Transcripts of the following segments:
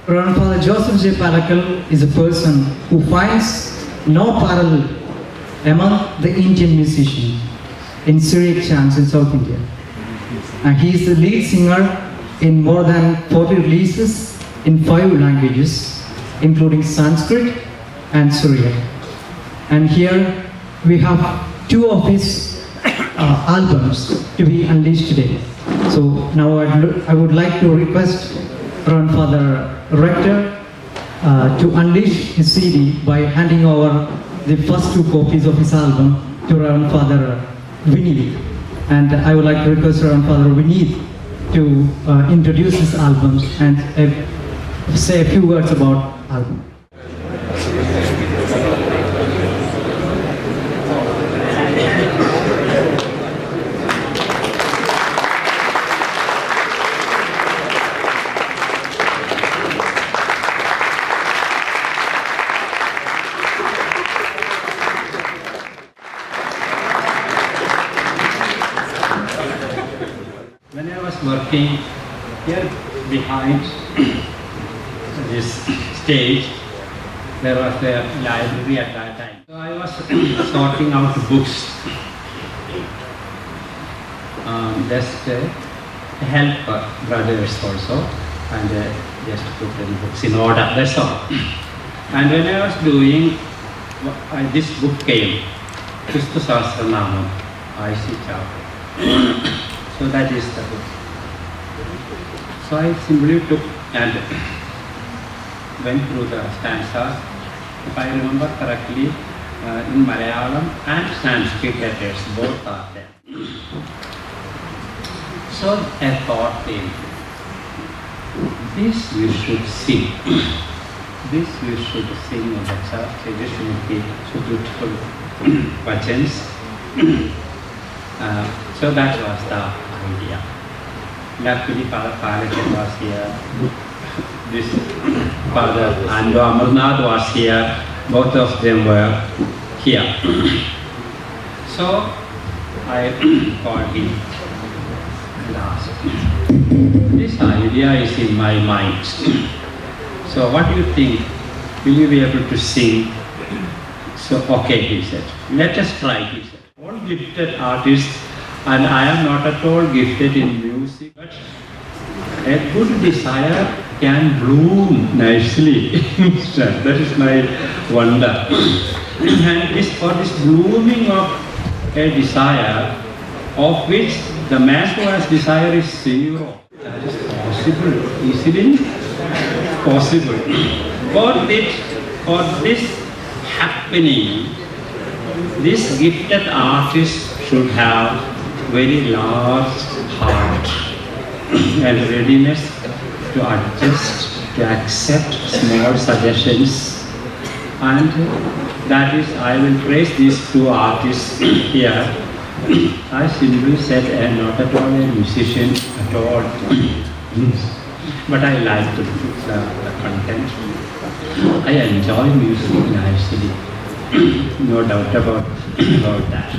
Reverend Father Joseph J. Palakal is a person who finds no parallel among the Indian musicians in Syriac chants in South India. And he is the lead singer in more than 40 releases in 5 languages, including Sanskrit and Syriac. And here we have 2 of his albums to be unleashed today. So now I would like to request Reverend Father Rector to unleash his CD by handing over the first 2 copies of his album to Reverend Father Vineeth. And I would like to request Reverend Father Vineeth to introduce his albums and say a few words about album. When I was working here behind this stage, there was a library at that time. So I was sorting out books, just help brothers also, and just put the books in order, that's all. And when I was doing, this book came, Kristu Sahasra Namam, IC chapter. So that is the book. So I simply took and went through the stanzas. If I remember correctly, in Malayalam and Sanskrit letters, both are there. So a thought came. This we should sing. This we should sing in the church. This should be so beautiful bhajans. So that was the idea. Luckily, Father Palakal was here. This Father and Amarnath was here. Both of them were here. So I called him and asked, this idea is in my mind. So what do you think? Will you be able to sing? So okay, he said. Let us try, he said. All gifted artists, and I am not at all gifted in music, but a good desire can bloom nicely. That is my wonder. And for this blooming of a desire, of which the man who has desire is 0. That is possible, easily possible. For this happening, this gifted artist should have very large heart and readiness to adjust, to accept small suggestions. And that is, I will praise these 2 artists here. I simply said, I am not at all a musician at all. But I like the content. I enjoy music nicely. No doubt about that.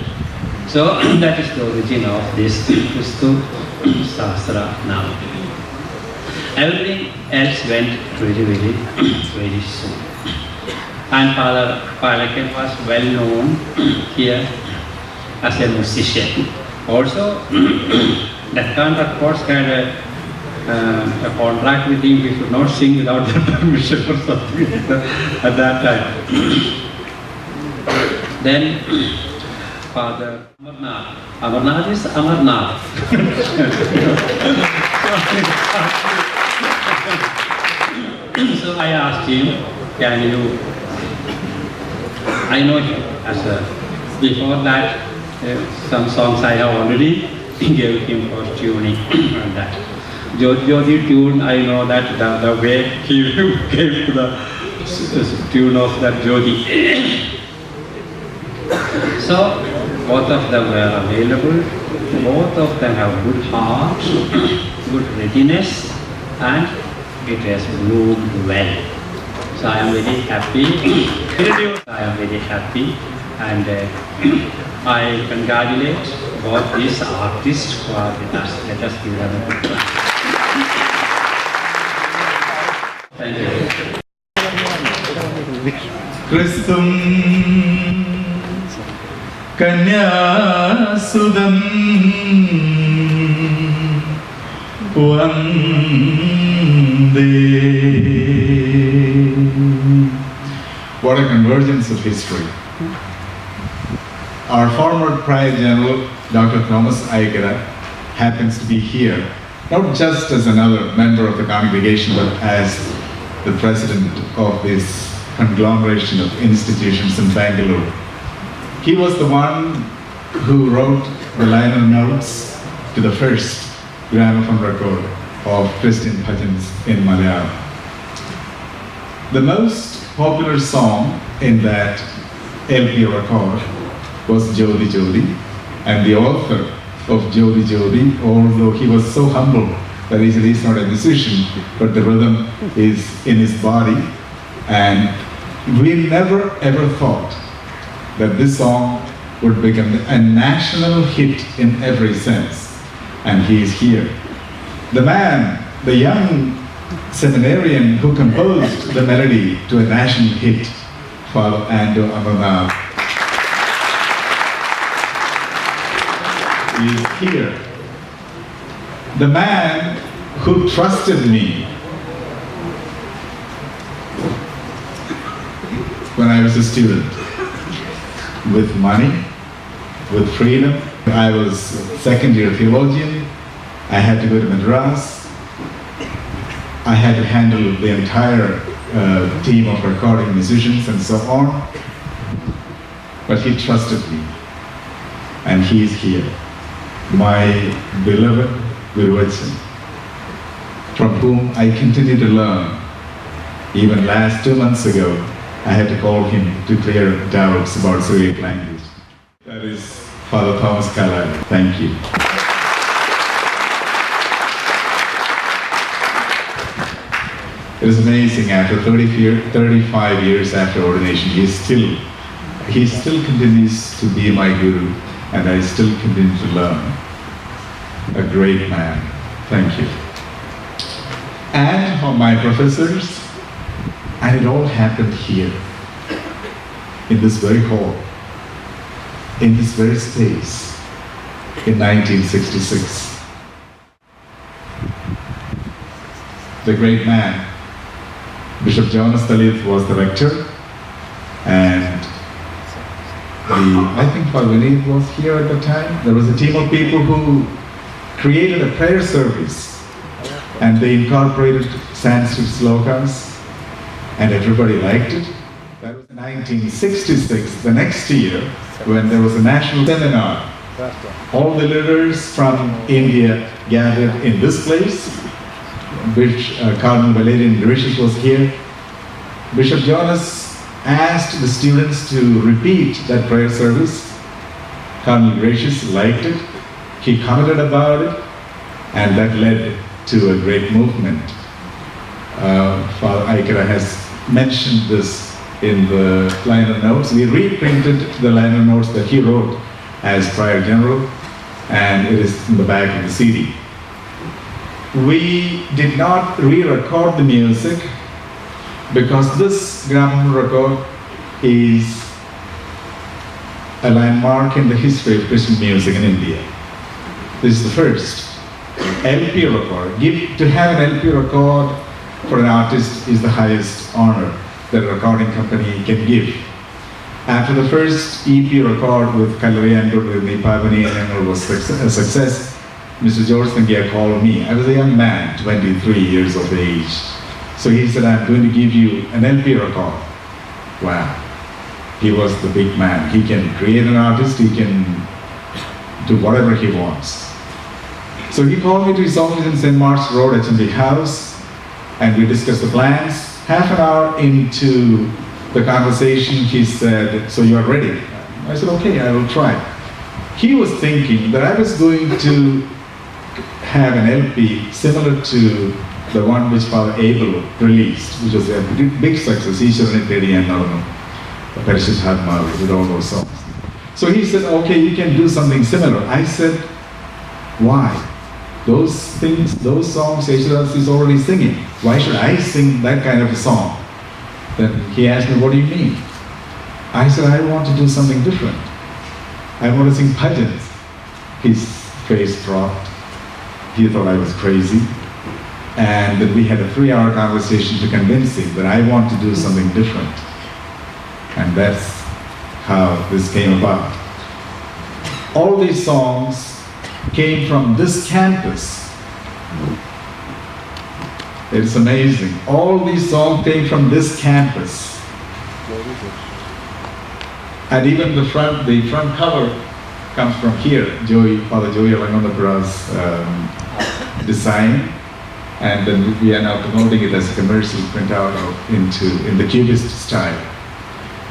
So that is the origin of this Kristu Sahasra Namam. Everything else went very soon. And Father Palakal was well known here as a musician. Also, Deccan Records had a contract with him. We could not sing without the permission or something at that time. Then Father Amarnath. Amarnath is Amarnath. So I asked him, can you, I know him as a, before that some songs I have already gave him for tuning and that. Jyoti tune, I know that the way he gave to the tune of that Jyoti. So both of them were available, both of them have good heart, good readiness, and it has bloomed well. So I am very happy. I am very happy, and I congratulate both these artists who are with us. Let us give them a good clap. Kristum Kanyasudam Vande. What a convergence of history. Our former Prior General, Dr. Thomas Aykara, happens to be here, not just as another member of the congregation, but as the president of this conglomeration of institutions in Bangalore. He was the one who wrote the liner notes to the first gramophone record of Christian Bhajans in Malayalam. The most popular song in that LP record was Jodi Jodi, and the author of Jodi Jodi, although he was so humble that he said he's not a musician, but the rhythm is in his body, and we never ever thought that this song would become a national hit in every sense, and he is here. The man, the young seminarian who composed the melody to a national hit, Father Ando Amarnath, is here. The man who trusted me when I was a student, with money, with freedom. I was second year theologian. I had to go to Madras. I had to handle the entire team of recording musicians and so on. But he trusted me, and he is here. My beloved Guru Vachan, from whom I continue to learn. Even last 2 months ago, I had to call him to clear doubts about Syriac language. That is Father Thomas Carlyle. Thank you. It is amazing, after 35 years after ordination, he still continues to be my guru, and I still continue to learn. A great man. Thank you. And my professors, and it all happened here, in this very hall, in this very space, in 1966. The great man, Bishop Jonas Dalit, was the rector, and I think Father Vineeth was here at the time. There was a team of people who created a prayer service, and they incorporated Sanskrit slokas, and everybody liked it. That was in 1966, the next year, when there was a national seminar. All the leaders from India gathered in this place, which Cardinal Valerian Gracious was here. Bishop Jonas asked the students to repeat that prayer service. Cardinal Gracious liked it. He commented about it, and that led to a great movement. Father Aykara has mentioned this in the liner notes. We reprinted the liner notes that he wrote as Prior General, and it is in the back of the CD. We did not re-record the music because this gramophone record is a landmark in the history of Christian music in India. This is the first LP record. To have an LP record for an artist is the highest honor that a recording company can give. After the first EP record with Kalariyandur with Nipavani and was a success, Mr. George Thangia called me. I was a young man, 23 years of age. So he said, I'm going to give you an LP record. Wow. He was the big man. He can create an artist, he can do whatever he wants. So he called me to his office in St. Mark's Road, HMB House, and we discussed the plans. Half an hour into the conversation, he said, so you are ready? I said, okay, I will try. He was thinking that I was going to have an LP similar to the one which Father Abel released, which was a big success, Isharan Tedi and Namam, Parishit Hadma, with all those songs. So he said, okay, you can do something similar. I said, why? Those things, those songs Yesudas is already singing. Why should I sing that kind of a song? Then he asked me, what do you mean? I said, I want to do something different. I want to sing bhajans. His face dropped. He thought I was crazy. And then we had a 3-hour conversation to convince him that I want to do something different. And that's how this came about. All these songs came from this campus. It's amazing. All these songs came from this campus. And even the front cover comes from here. Father Joey Alangonapura's design. And then we are now promoting it as a commercial printout in the Cubist style.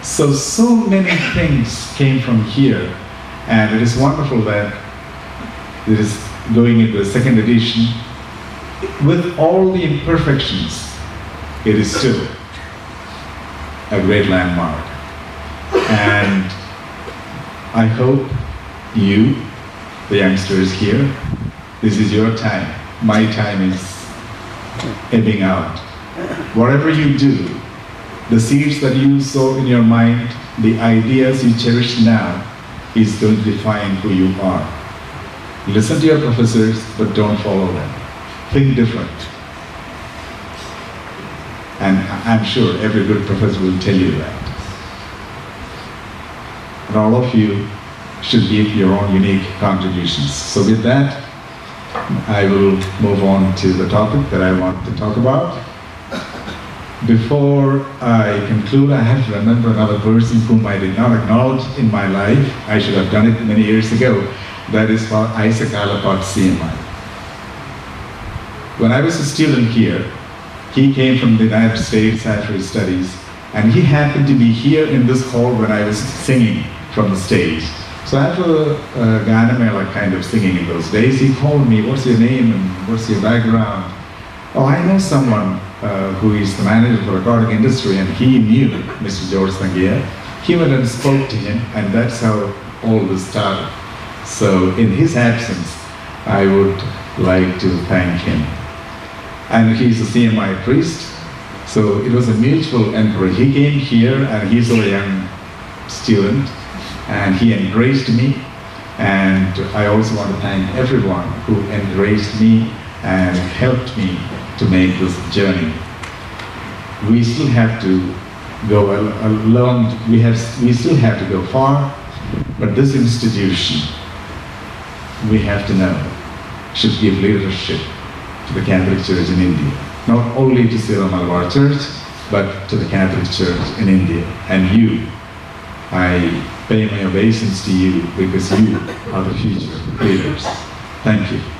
So many things came from here, and it is wonderful that it is going into the second edition. With all the imperfections, it is still a great landmark. And I hope you, the youngsters here, this is your time. My time is ebbing out. Whatever you do, the seeds that you sow in your mind, the ideas you cherish now, is going to define who you are. Listen to your professors, but don't follow them. Think different. And I'm sure every good professor will tell you that. And all of you should give your own unique contributions. So with that, I will move on to the topic that I want to talk about. Before I conclude, I have to remember another person whom I did not acknowledge in my life. I should have done it many years ago. That is for Aykara at CMI. When I was a student here, he came from the United States after his studies, and he happened to be here in this hall when I was singing from the stage. So after Ganamela kind of singing in those days, he called me, what's your name and what's your background? Oh, I know someone who is the manager for the recording industry, and he knew Mr. George Sangia. He went and spoke to him, and that's how all this started. So in his absence, I would like to thank him. And he's a CMI priest, so it was a mutual encouragement. He came here, and he's a young student, and he embraced me. And I also want to thank everyone who embraced me and helped me to make this journey. We still have to go along, we still have to go far, but this institution, we have to know, should give leadership to the Catholic Church in India. Not only to Sierra Malabar Church, but to the Catholic Church in India. And you, I pay my obeisance to you because you are the future leaders. Thank you.